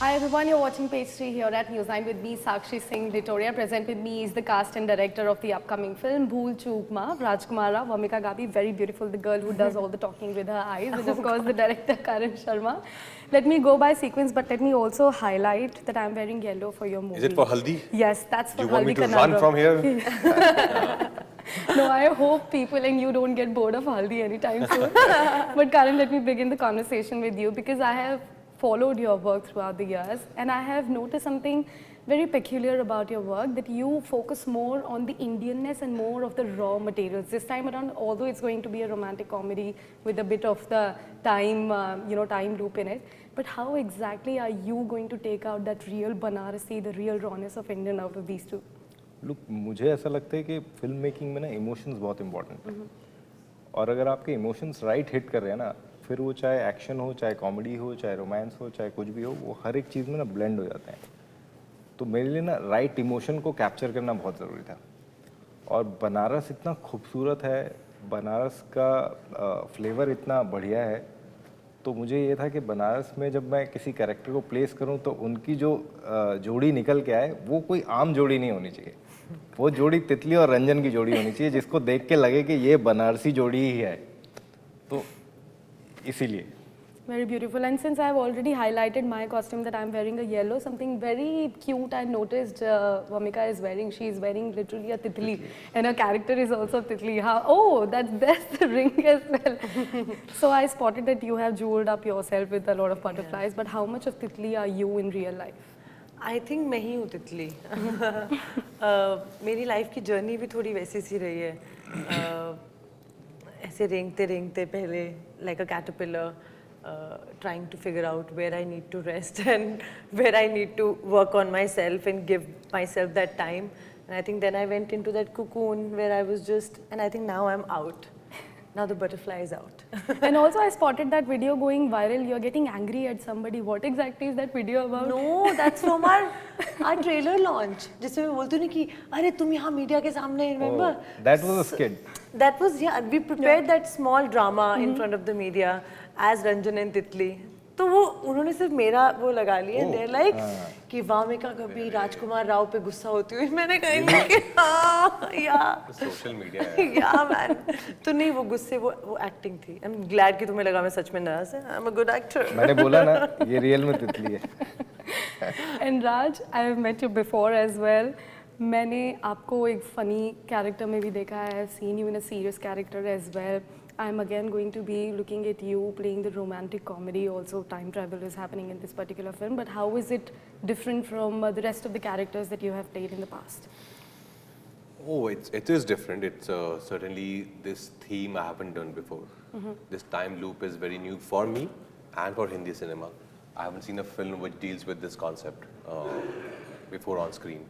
Hi everyone, you're watching Page 3 here at Newsline with me, Sakshi Singh Litoria. Present with me is the cast and director of the upcoming film, Bhool Chook Maaf, Rajkumara, Vamika Gabi, very beautiful, the girl who does all the talking with her eyes, and of course the director Karan Sharma. Let me go by sequence, but let me also highlight that I'm wearing yellow for your movie. Is it for Haldi? Yes, that's for You Haldi want me to Conundrum. run from here? No, I hope people and you don't get bored of Haldi anytime soon. But Karan, let me begin the conversation with you because I have followed your work throughout the years and I have noticed something very peculiar about your work, that you focus more on the Indianness and more of the raw materials. This time around, although it's going to be a romantic comedy with a bit of the time, time loop in it, but how exactly are you going to take out that real Banarasi, the real rawness of Indian out of these two? Look मुझे ऐसा लगता है कि film making में ना emotions बहुत important है और अगर आपके इमोशंस राइट हिट कर रहे हैं ना, फिर वो चाहे एक्शन हो, चाहे कॉमेडी हो, चाहे रोमांस हो, चाहे कुछ भी हो, वो हर एक चीज़ में ना ब्लेंड हो जाते हैं. तो मेरे लिए ना राइट इमोशन को कैप्चर करना बहुत ज़रूरी था. और बनारस इतना खूबसूरत है, बनारस का फ्लेवर इतना बढ़िया है, तो मुझे ये था कि बनारस में जब मैं किसी कैरेक्टर को प्लेस करूं तो उनकी जो जोड़ी निकल के आए वो कोई आम जोड़ी नहीं होनी चाहिए. वो जोड़ी तितली और रंजन की जोड़ी होनी चाहिए जिसको देख के लगे कि ये बनारसी जोड़ी ही है. तो इसीलिए Very beautiful. And since I've already highlighted my costume that I'm wearing a yellow, something very cute I noticed Vamika is wearing. She is wearing literally a titli and her character is also titli. Oh, that's the ring as well. So I spotted that you have jeweled up yourself with a lot of butterflies. But how much of titli are you in real life? I think मैं ही हूँ तितली. मेरी life की journey भी थोड़ी वैसी सी रही है. ऐसे रेंगते रेंगते पहले like a caterpillar. Trying to figure out where I need to rest and where I need to work on myself and give myself that time. And I think then I went into that cocoon where I was just, and I think now I'm out. Now the butterfly is out. And also I spotted that video going viral. You're getting angry at somebody. What exactly is that video about? No, that's from our trailer launch. जिसमें मैं बोलती हूँ कि अरे तुम यहाँ media के सामने, remember? that was a skit. That was, yeah, we prepared that small drama in front of the media as Ranjan and Titli. तो वो उन्होंने सिर्फ मेरा वो लगा लिया. They're like कि वामिका कभी राजकुमार राव पे गुस्सा होती हुई. मैंने कहा नहीं कि हाँ या सोशल मीडिया है. या मैन. तो नहीं, वो गुस्से वो एक्टिंग थी. I'm glad कि तुम्हें लगा मैं सच में नर्वस है. I'm a good actor. मैंने बोला ना ये रियल में तितली है. And Raj, I have met you before as well. मैंने आपको एक funny character में भी देखा है. I have seen you in a serious character as well. I'm again going to be looking at you playing the romantic comedy. Also, time travel is happening in this particular film. But how is it different from the rest of the characters that you have played in the past? Oh, it is different. It's certainly this theme I haven't done before. This time loop is very new for me and for Hindi cinema. I haven't seen a film which deals with this concept before on screen.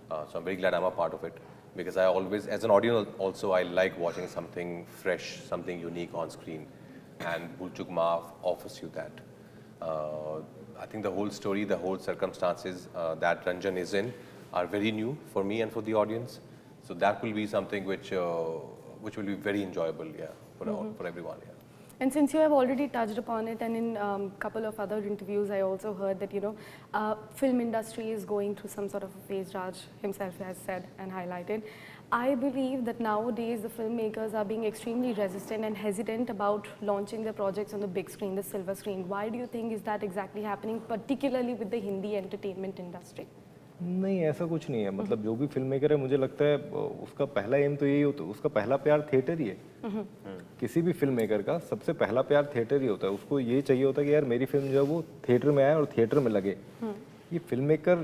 So I'm very glad I'm a part of it. Because I always, as an audience also, I like watching something fresh, something unique on screen. And Bhool Chook Maaf offers you that. I think the whole story, the whole circumstances that Ranjan is in are very new for me and for the audience. So that will be something which will be very enjoyable, yeah, for everyone, yeah. And since you have already touched upon it, and in a couple of other interviews, I also heard that, film industry is going through some sort of a phase. Raj himself has said and highlighted. I believe that nowadays the filmmakers are being extremely resistant and hesitant about launching their projects on the big screen, the silver screen. Why do you think is that exactly happening, particularly with the Hindi entertainment industry? नहीं, ऐसा कुछ नहीं है. मतलब जो भी film maker है, मुझे लगता है उसका पहला एम तो यही होता है. उसका पहला प्यार थिएटर ही है. किसी भी फिल्म मेकर का सबसे पहला प्यार थिएटर ही होता है. उसको ये चाहिए होता है कि यार मेरी फिल्म जो है वो थिएटर में आए और थिएटर में लगे. ये फिल्म मेकर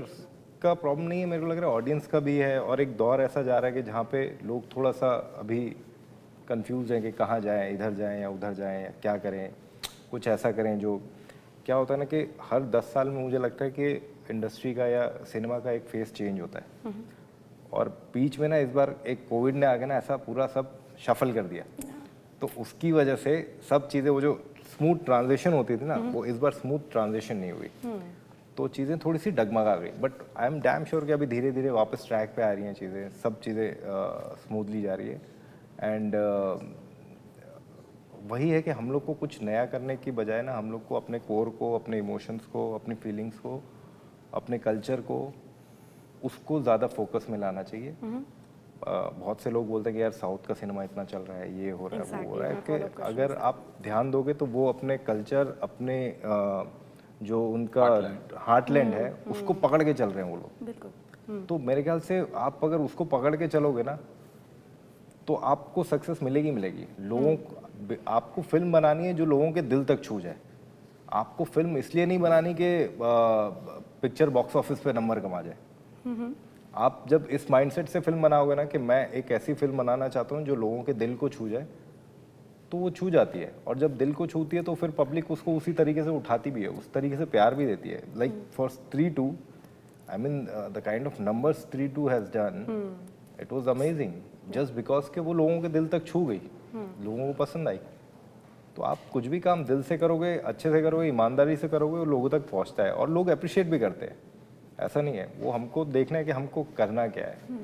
का प्रॉब्लम नहीं है, मेरे को लग रहा है ऑडियंस का भी है. और एक दौर ऐसा जा रहा है कि जहाँ पे लोग थोड़ा सा अभी कंफ्यूज हैं कि कहाँ जाएँ, इधर जाएँ या उधर जाएँ या क्या करें. कुछ ऐसा करें जो क्या होता है ना कि हर 10 साल में मुझे लगता है कि इंडस्ट्री का या सिनेमा का एक फेस चेंज होता है. और बीच में ना इस बार एक कोविड ने आके ना ऐसा पूरा सब शफल कर दिया. तो उसकी वजह से सब चीज़ें, वो जो स्मूथ ट्रांजिशन होती थी ना, वो इस बार स्मूथ ट्रांजिशन नहीं हुई. तो चीज़ें थोड़ी सी डगमगा गई. But I am damn sure कि अभी धीरे धीरे वापस ट्रैक पे आ रही हैं चीज़ें. सब चीज़ें स्मूथली जा रही है. एंड वही है कि हम लोग को कुछ नया करने की बजाय ना, हम लोग को अपने कोर को, अपने इमोशंस को, अपनी फीलिंग्स को अपने कल्चर को उसको ज़्यादा फोकस में लाना चाहिए। बहुत से लोग बोलते हैं कि यार साउथ का सिनेमा इतना चल रहा है, ये हो रहा है, वो हो रहा है, कि अगर आप ध्यान दोगे तो वो अपने कल्चर, अपने जो उनका हार्टलैंड है उसको पकड़ के चल रहे हैं वो लोग। बिल्कुल। तो मेरे ख्याल से आप अगर उसको पकड़ के चलोगे ना तो आपको सक्सेस मिलेगी मिलेगी। आपको फिल्म बनानी है जो लोगों के दिल तक छू जाए। आपको फिल्म इसलिए नहीं बनानी कि पिक्चर बॉक्स ऑफिस पे नंबर कमा जाए। आप जब इस माइंडसेट से फिल्म बनाओगे ना कि मैं एक ऐसी फिल्म बनाना चाहता हूँ जो लोगों के दिल को छू जाए, तो वो छू जाती है। और जब दिल को छूती है तो फिर पब्लिक उसको उसी तरीके से उठाती भी है, उस तरीके से प्यार भी देती है। लाइक फॉर स्त्री 2, I mean the kind of numbers Stree 2 has done, it was amazing, just because कि वो लोगों के दिल तक छू गई, लोगों को पसंद आई। तो आप कुछ भी काम दिल से करोगे, अच्छे से करोगे, ईमानदारी से करोगे, वो लोगों तक पहुंचता है और लोग अप्रिशिएट भी करते हैं। ऐसा नहीं है, वो हमको देखना है कि हमको करना क्या है,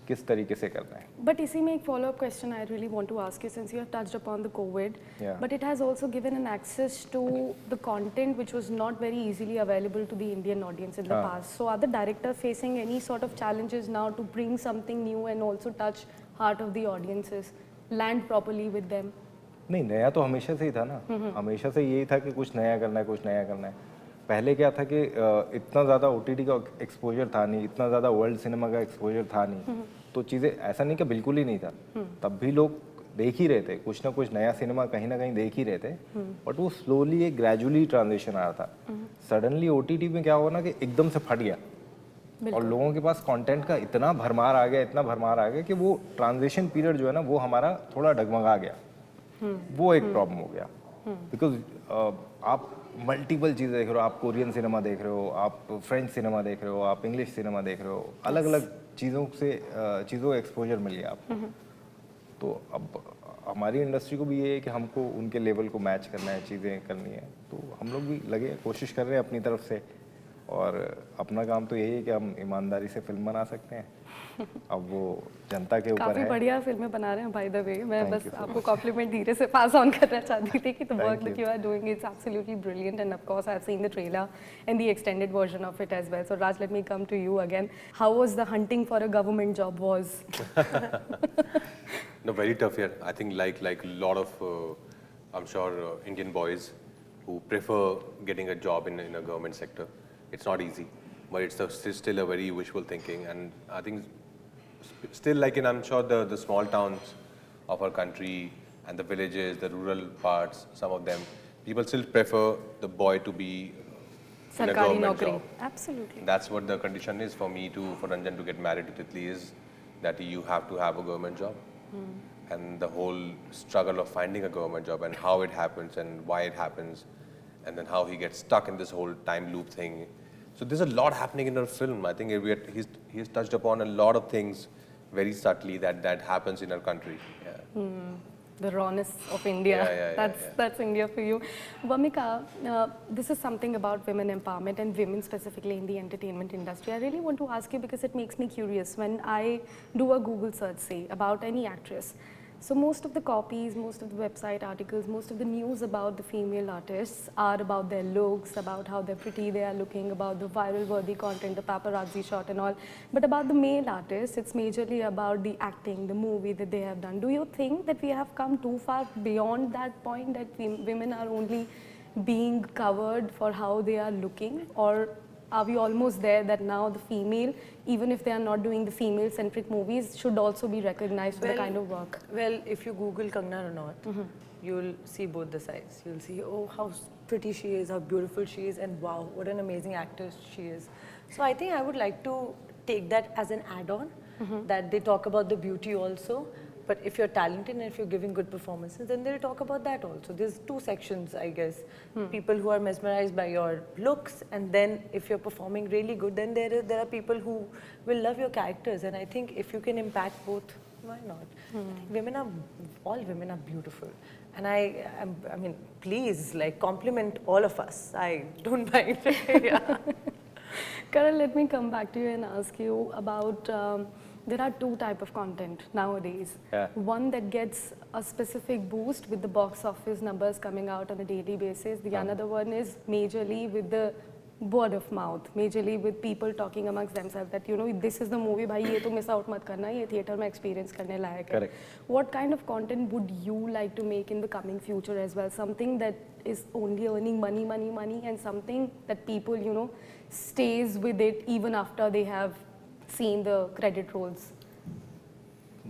किस तरीके से करना है। But इसी में एक follow-up question I really want to ask you, since you have touched upon the COVID, Yeah. but it has also given an access to the content which was not very easily available to the Indian audience in the past. So are the director facing any sort of challenges now to bring something new and also touch heart of the audiences, land properly with them? नहीं, नया तो हमेशा से ही था ना। हमेशा से यही था कि कुछ नया करना है, कुछ नया करना है। पहले क्या था कि इतना ज़्यादा OTT का एक्सपोजर था नहीं, इतना ज़्यादा वर्ल्ड सिनेमा का एक्सपोजर था नहीं, तो चीज़ें ऐसा नहीं कि बिल्कुल ही नहीं था। तब भी लोग देख ही रहे थे, कुछ ना कुछ नया सिनेमा कहीं ना कहीं देख ही रहे थे, बट वो स्लोली एक ग्रेजुअली ट्रांजिशन आ रहा था। सडनली OTT में क्या हुआ ना कि एकदम से फट गया और लोगों के पास कंटेंट का इतना भरमार आ गया, इतना भरमार आ गया कि वो ट्रांजिशन पीरियड जो है ना वो हमारा थोड़ा डगमगा गया। वो एक प्रॉब्लम हो गया, बिकॉज आप मल्टीपल चीज़ें देख रहे हो, आप कोरियन सिनेमा देख रहे हो, आप फ्रेंच सिनेमा देख रहे हो, आप इंग्लिश सिनेमा देख रहे हो, अलग अलग चीज़ों को एक्सपोजर मिल गया आपको। तो अब हमारी इंडस्ट्री को भी ये है कि हमको उनके लेवल को मैच करना है, चीज़ें करनी है, तो हम लोग भी लगे कोशिश कर रहे हैं अपनी तरफ से। और अपना काम तो यही है कि हम ईमानदारी से फिल्म बना सकते हैं। अब वो जनता के ऊपर काफी है। बढ़िया फिल्में बना रहे हैं बाय द वे। मैं Thank बस you so आपको कॉम्प्लीमेंट धीरे से पास ऑन करना चाहती थी कि the work Thank that you are doing is absolutely brilliant and of course I have seen the trailer and the extended version of it as well. So Raj, let me come to you again. How was the hunting for a government job was? No, very tough here. I think like a lot of, I'm sure Indian boys who prefer getting a job in a government sector. It's not easy, but it's still a very wishful thinking, and I think still like I'm sure the small towns of our country and the villages, the rural parts, some of them, people still prefer the boy to be in a सरकारी government नौकरी। job. Absolutely. That's what the condition is for Ranjan to get married to Titli, is that you have to have a government job. And the whole struggle of finding a government job and how it happens and why it happens, and then how he gets stuck in this whole time loop thing. So there's a lot happening in our film. I think he's touched upon a lot of things very subtly that happens in our country. Yeah. The rawness of India. Yeah, That's India for you. Vamika, this is something about women empowerment and women specifically in the entertainment industry. I really want to ask you because it makes me curious. When I do a Google search, say, about any actress, so most of the copies, most of the website articles, most of the news about the female artists are about their looks, about how they're pretty they are looking, about the viral worthy content, the paparazzi shot and all. But about the male artists, it's majorly about the acting, the movie that they have done. Do you think that we have come too far beyond that point, that women are only being covered for how they are looking? Or are we almost there that now the female, even if they are not doing the female-centric movies, should also be recognized for the kind of work? Well, if you Google Kangana Ranaut, you'll see both the sides. You'll see, oh, how pretty she is, how beautiful she is, and wow, what an amazing actress she is. So I think I would like to take that as an add-on, that they talk about the beauty also. But if you're talented and if you're giving good performances, then they'll talk about that also. There's two sections, I guess. People who are mesmerized by your looks, and then if you're performing really good, then there are people who will love your characters. And I think if you can impact both, why not? I think all women are beautiful. And I mean, please, like, compliment all of us. I don't mind. Yeah. Karan, let me come back to you and ask you about, there are two types of content nowadays. Yeah. One that gets a specific boost with the box office numbers coming out on a daily basis. The another one is majorly with the word of mouth, majorly with people talking amongst themselves that you know this is the movie, भाई ये तो miss out मत करना, ये theater में experience करने लायक है. Correct. What kind of content would you like to make in the coming future as well? Something that is only earning money, and something that people you know stays with it even after they have seen the credit rolls.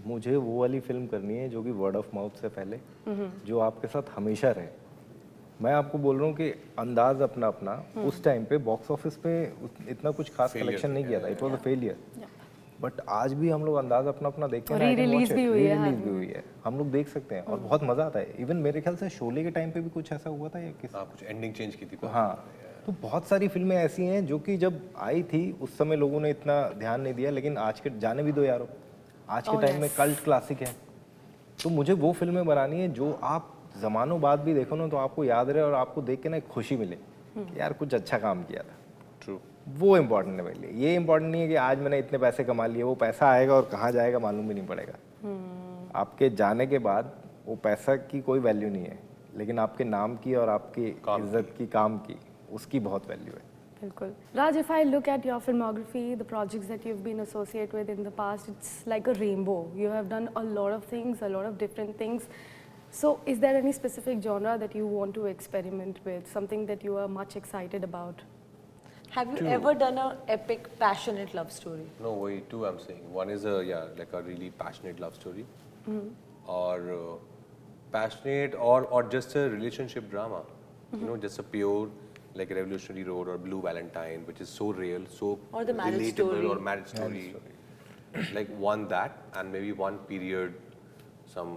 मुझे वो वाली film करनी है जो कि word of mouth से पहले जो आपके साथ हमेशा रहे. मैं आपको बोल रहा हूँ कि अंदाज अपना अपना उस टाइम पे बॉक्स ऑफिस पे इतना कुछ खास कलेक्शन नहीं किया था. It was a failure. But आज भी हम लोग अंदाज अपना अपना देखते हैं. री-रिलीज भी हुई है. री-रिलीज भी हुई है. हम लोग देख सकते हैं और बहुत मजा आता है. इवन मेरे ख्याल से शोले के टाइम पे भी कुछ ऐसा हुआ था या किस कुछ एंडिंग चेंज की थी. हाँ, तो बहुत सारी फिल्में ऐसी हैं जो कि जब आई थी उस समय लोगों ने इतना ध्यान नहीं दिया, लेकिन आज के जाने भी दो यारो, आज के टाइम में कल्ट क्लासिक है. तो मुझे वो फिल्में बनानी है जो आप ज़मानों बाद भी देखो ना तो आपको याद रहे और आपको देख के ना एक खुशी मिले कि यार कुछ अच्छा काम किया था. ट्रू. वो इम्पोर्टेंट है मेरे लिए. ये इम्पोर्टेंट नहीं है कि आज मैंने इतने पैसे कमा लिए. वो पैसा आएगा और कहाँ जाएगा मालूम भी नहीं पड़ेगा. आपके जाने के बाद वो पैसा की कोई वैल्यू नहीं है, लेकिन आपके नाम की और आपकी इज्जत की, काम की, उसकी बहुत वैल्यू है. Bilkul. Raj, if I look at your filmography, the projects that you've been associated with in the past, it's like a rainbow. You have done a lot of things, a lot of different things. So, is there any specific genre that you want to experiment with? Something that you are much excited about? Have you ever done an epic, passionate love story? No, way two I'm saying. One is like a really passionate love story, or passionate, or just a relationship drama. You know, just a pure like Revolutionary Road or Blue Valentine, which is so real, so Or the marriage relatable, story. or marriage story. Like one that, and maybe one period, some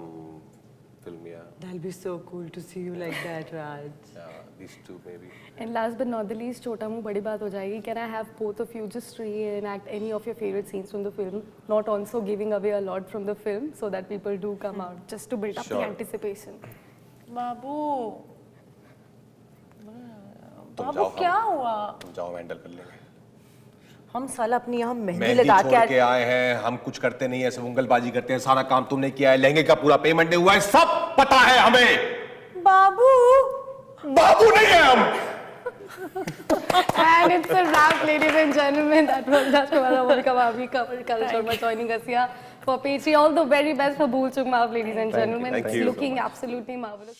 film, yeah. That'll be so cool to see you like that, Raj. Yeah, these two maybe. And last but not the least, छोटा मुँह बड़ी बात हो जाएगी. Can I have both of you just reenact any of your favorite scenes from the film? Not also giving away a lot from the film, so that people do come out, just to build up the Sure. anticipation. बाबू, तुम बाबू जाओ, क्या हुआ? तुम जाओ, handle कर लेंगे. हम साला अपनी यहाँ मेहंदी मेहंदी लगा छोड़ के आए हैं, हम कुछ करते नहीं है, सब उंगलबाजी करते हैं. सारा काम तुमने किया है, लहंगे का पूरा पेमेंट नहीं हुआ है, सब पता है हमें. बाबू, बाबू नहीं है हम. And it's a wrap, ladies and gentlemen. That was Rajkumar Walkamavi, Kamal Sharma joining us here for Petri. All the very best for Bhool Chuk Maaf, ladies and gentlemen. Thank you. It's looking absolutely marvelous.